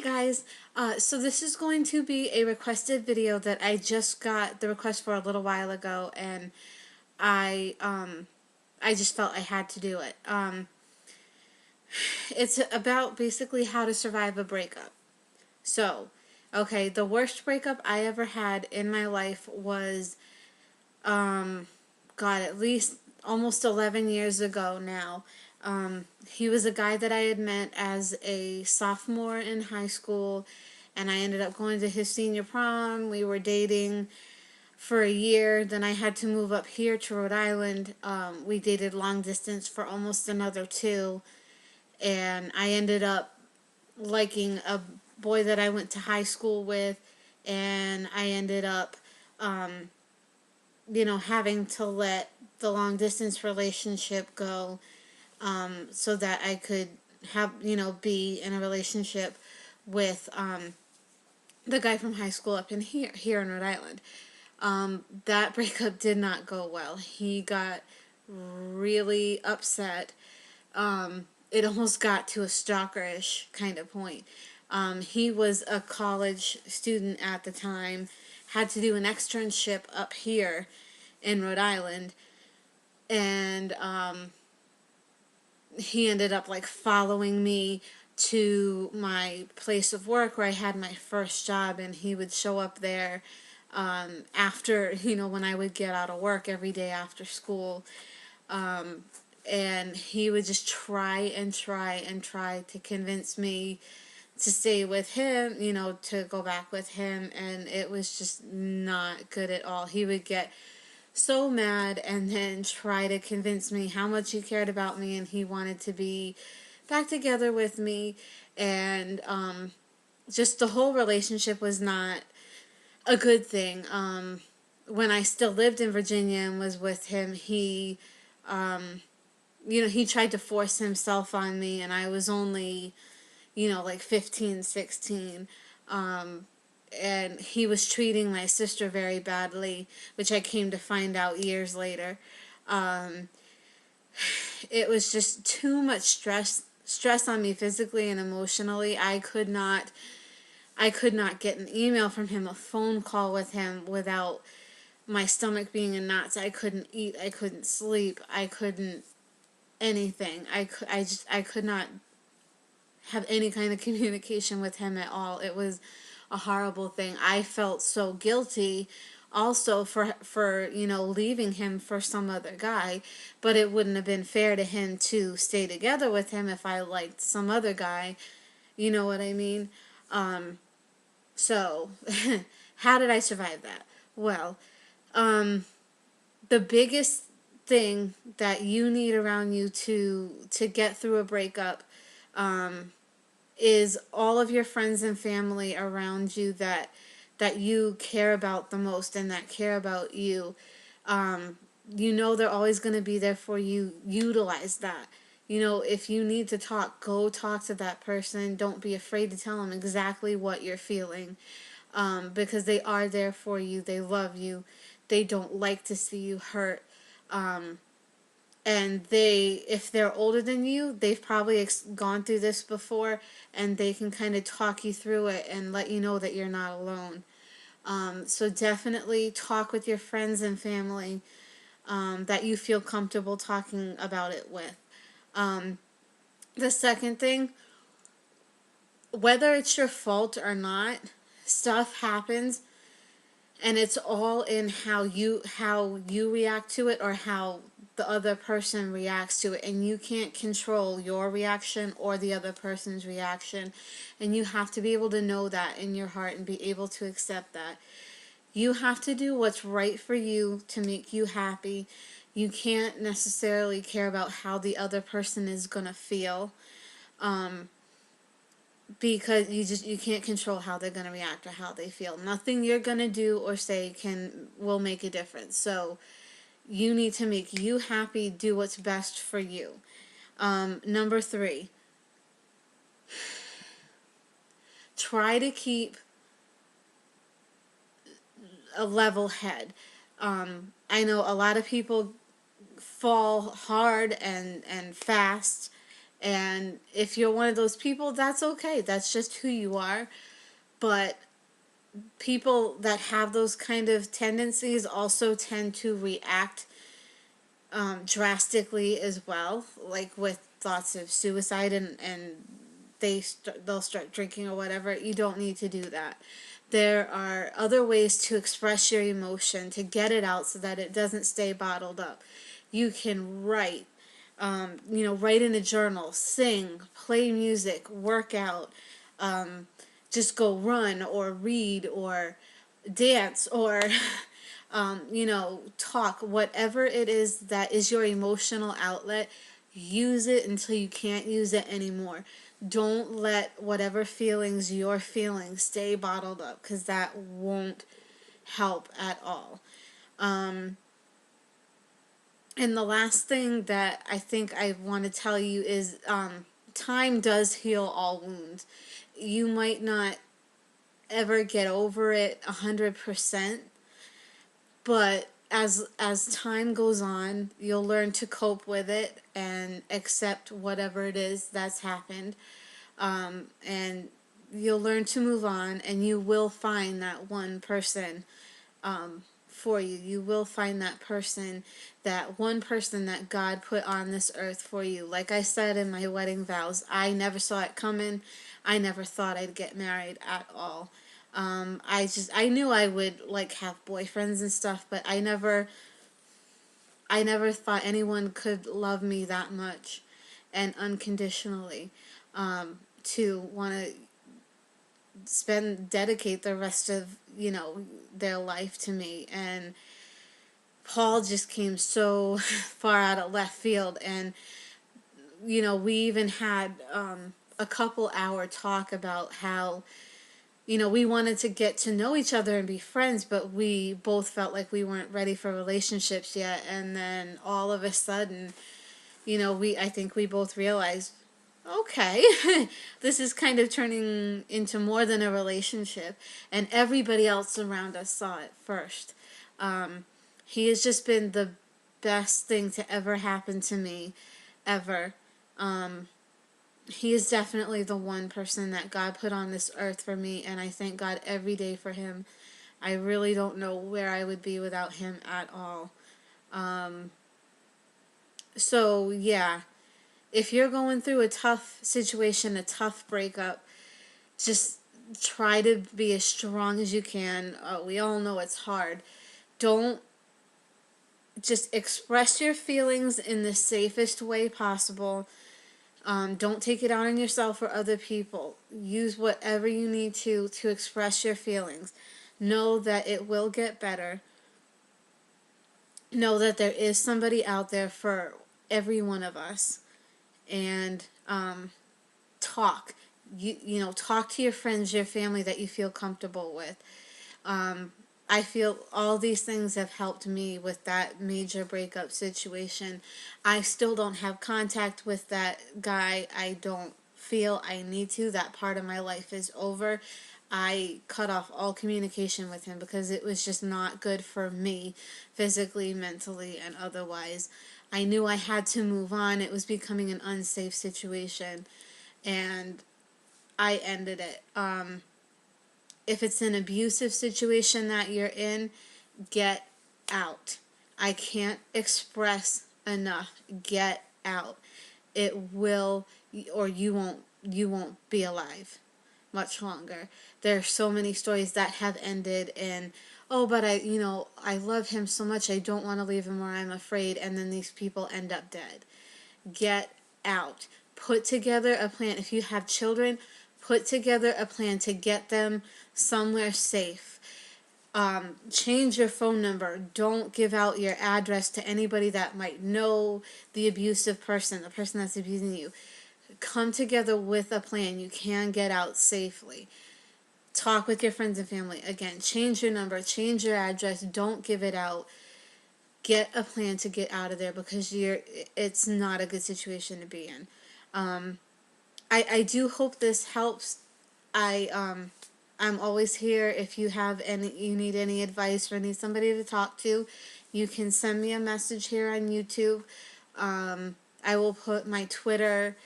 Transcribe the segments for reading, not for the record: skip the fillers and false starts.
Guys, so this is going to be a requested video that I just got the request for a little while ago, and I um I just felt I had to do it. It's about basically how to survive a breakup. So, okay, the worst breakup I ever had in my life was God, at least almost 11 years ago now. He was a guy that I had met as a sophomore in high school, and I ended up going to his senior prom. We were dating for a year. Then I had to move up here to Rhode Island. We dated long distance for almost another 2, and I ended up liking a boy that I went to high school with, and I ended up having to let the long distance relationship go, so that I could be in a relationship with the guy from high school up in here in Rhode Island. That breakup did not go well. He got really upset. It almost got to a stalkerish kind of point. He was a college student at the time, had to do an externship up here in Rhode Island, and he ended up like following me to my place of work where I had my first job, and he would show up there after, when I would get out of work every day after school. And he would just try and try and try to convince me to stay with him, to go back with him, and it was just not good at all. He would get so mad and then try to convince me how much he cared about me and he wanted to be back together with me, and just the whole relationship was not a good thing. When I still lived in Virginia and was with him, he tried to force himself on me, and I was only, like 15, 16. And he was treating my sister very badly, which I came to find out years later. Um, it was just too much stress on me physically and emotionally. I could not get an email from him, a phone call with him, without my stomach being in knots. I couldn't eat, I couldn't sleep, I couldn't anything. I could not have any kind of communication with him at all. It was a horrible thing. I felt so guilty also for leaving him for some other guy, but it wouldn't have been fair to him to stay together with him if I liked some other guy. You know what I mean? So how did I survive that? Well, the biggest thing that you need around you to get through a breakup is all of your friends and family around you that you care about the most and that care about you. They're always going to be there for you. Utilize that. If you need to talk, go talk to that person. Don't be afraid to tell them exactly what you're feeling, because they are there for you. They love you. They don't like to see you hurt. And if they're older than you, they've probably gone through this before, and they can kind of talk you through it and let you know that you're not alone. So definitely talk with your friends and family that you feel comfortable talking about it with. The second thing, whether it's your fault or not, stuff happens, and it's all in how you react to it, or how the other person reacts to it, and you can't control your reaction or the other person's reaction, and you have to be able to know that in your heart and be able to accept that. You have to do what's right for you to make you happy. You can't necessarily care about how the other person is going to feel, because you can't control how they're going to react or how they feel. Nothing you're going to do or say will make a difference. So you need to make you happy, do what's best for you. Number 3, try to keep a level head. I know a lot of people fall hard and fast, And if you're one of those people, that's okay. That's just who you are. But people that have those kind of tendencies also tend to react drastically as well, like with thoughts of suicide, and they'll start drinking or whatever. You don't need to do that. There are other ways to express your emotion, to get it out so that it doesn't stay bottled up. You can write, write in a journal, sing, play music, work out, just go run or read or dance or talk, whatever it is that is your emotional outlet. Use it until you can't use it anymore. Don't let whatever feelings you're feeling stay bottled up, because that won't help at all. And the last thing that I think I want to tell you is time does heal all wounds. You might not ever get over it 100%, but as time goes on, you'll learn to cope with it and accept whatever it is that's happened, and you'll learn to move on, and you will find that one person for you. You will find that one person that God put on this earth for you. Like I said in my wedding vows, I never saw it coming. I never thought I'd get married at all. I knew I would like have boyfriends and stuff, but I never thought anyone could love me that much and unconditionally, to want to dedicate the rest of, their life to me. And Paul just came so far out of left field. And, we even had a couple hour talk about how, we wanted to get to know each other and be friends, but we both felt like we weren't ready for relationships yet. And then all of a sudden, I think we both realized, okay, this is kind of turning into more than a relationship. And everybody else around us saw it first. He has just been the best thing to ever happen to me, ever. He is definitely the one person that God put on this earth for me, and I thank God every day for him. I really don't know where I would be without him at all. So, yeah, if you're going through a tough situation, a tough breakup, just try to be as strong as you can. We all know it's hard. Don't Just express your feelings in the safest way possible. Don't take it out on yourself or other people. Use whatever you need to express your feelings. Know that it will get better. Know that there is somebody out there for every one of us. And talk. Talk to your friends, your family that you feel comfortable with. I feel all these things have helped me with that major breakup situation. I still don't have contact with that guy. I don't feel I need to. That part of my life is over. I cut off all communication with him because it was just not good for me, physically, mentally, and otherwise. I knew I had to move on. It was becoming an unsafe situation, and I ended it. If it's an abusive situation that you're in, get out. I can't express enough. Get out. It will, or you won't be alive much longer. There are so many stories that have ended in, oh, but I love him so much, I don't want to leave him, or I'm afraid, and then these people end up dead. Get out. Put together a plan. If you have children, put together a plan to get them somewhere safe. Change your phone number. Don't give out your address to anybody that might know the abusive person, the person that's abusing you. Come together with a plan. You can get out safely. Talk with your friends and family. Again, change your number, change your address. Don't give it out. Get a plan to get out of there, because it's not a good situation to be in. I do hope this helps. I'm always here. If you need any advice or need somebody to talk to, you can send me a message here on YouTube. I will put my Twitter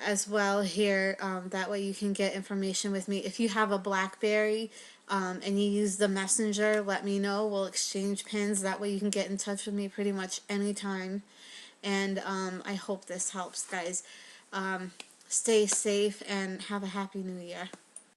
as well here. That way you can get information with me. If you have a BlackBerry and you use the Messenger, let me know. We'll exchange pins. That way you can get in touch with me pretty much anytime. And I hope this helps, guys. Stay safe and have a happy new year.